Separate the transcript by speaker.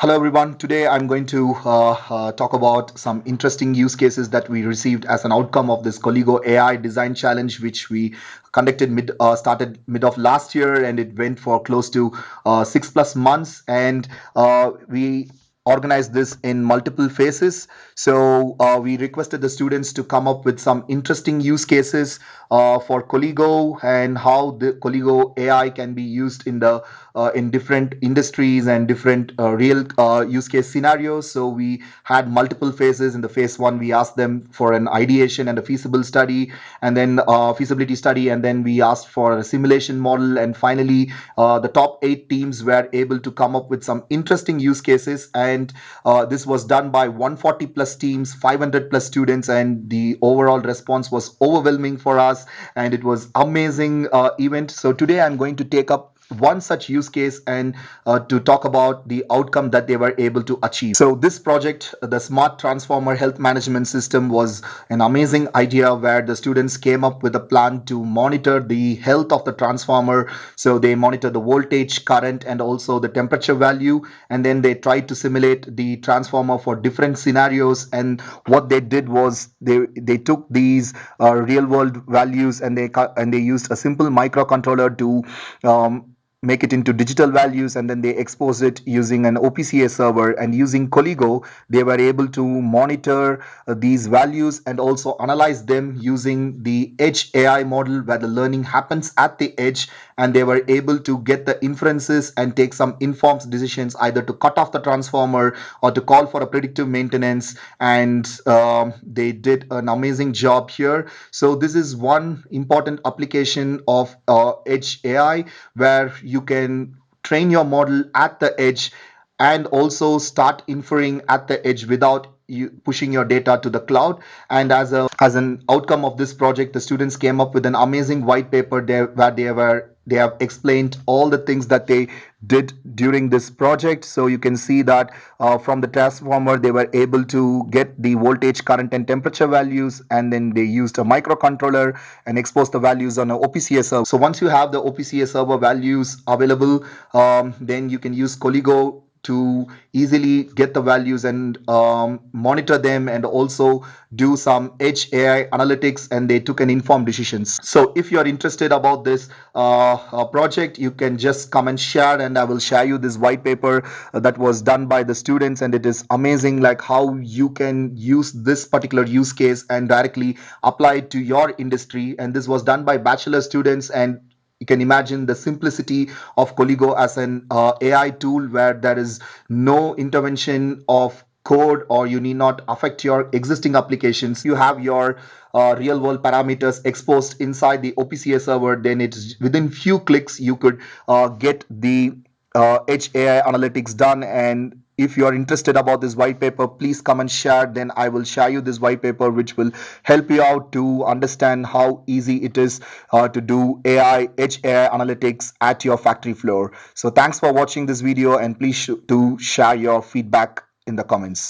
Speaker 1: Hello everyone. Today I'm going to talk about some interesting use cases that we received as an outcome of this Coligo AI design challenge, which we conducted started mid of last year, and it went for close to 6+ months. And we organized this in multiple phases. So we requested the students to come up with some interesting use cases for Coligo and how the Coligo AI can be used in different industries and different real use case scenarios. So we had multiple phases. In the phase one, we asked them for an ideation and a feasible study, and then feasibility study, and then we asked for a simulation model, and finally the top 8 teams were able to come up with some interesting use cases. And this was done by 140 plus teams, 500 plus students, and the overall response was overwhelming for us, and it was amazing event. So today I'm going to take up one such use case and to talk about the outcome that they were able to achieve. So this project, the Smart Transformer Health Management System, was an amazing idea where the students came up with a plan to monitor the health of the transformer. So they monitor the voltage, current, and also the temperature value, and then they tried to simulate the transformer for different scenarios. And what they did was they took these real world values, and they used a simple microcontroller to make it into digital values, and then they expose it using an OPC server. And using Coligo, they were able to monitor these values and also analyze them using the EdgeAI model, where the learning happens at the edge, and they were able to get the inferences and take some informed decisions, either to cut off the transformer or to call for a predictive maintenance. And they did an amazing job here. So this is one important application of EdgeAI, where you can train your model at the edge and also start inferring at the edge without you pushing your data to the cloud. And as an outcome of this project, the students came up with an amazing white paper there, where they have explained all the things that they did during this project. So you can see that from the transformer, they were able to get the voltage, current, and temperature values, and then they used a microcontroller and exposed the values on an OPC server. So once you have the OPC server values available, then you can use Coligo to easily get the values and monitor them, and also do some edge AI analytics, and they took an informed decisions. So if you are interested about this project, you can just come and share, and I will share you this white paper that was done by the students. And it is amazing, like how you can use this particular use case and directly apply it to your industry. And this was done by bachelor students, and you can imagine the simplicity of Coligo as an AI tool, where there is no intervention of code, or you need not affect your existing applications. You have your real world parameters exposed inside the OPC server, then it's within few clicks you could get the edge AI analytics done. And if you are interested about this white paper, please come and share. Then I will share you this white paper, which will help you out to understand how easy it is to do edge AI analytics at your factory floor. So thanks for watching this video, and please to share your feedback in the comments.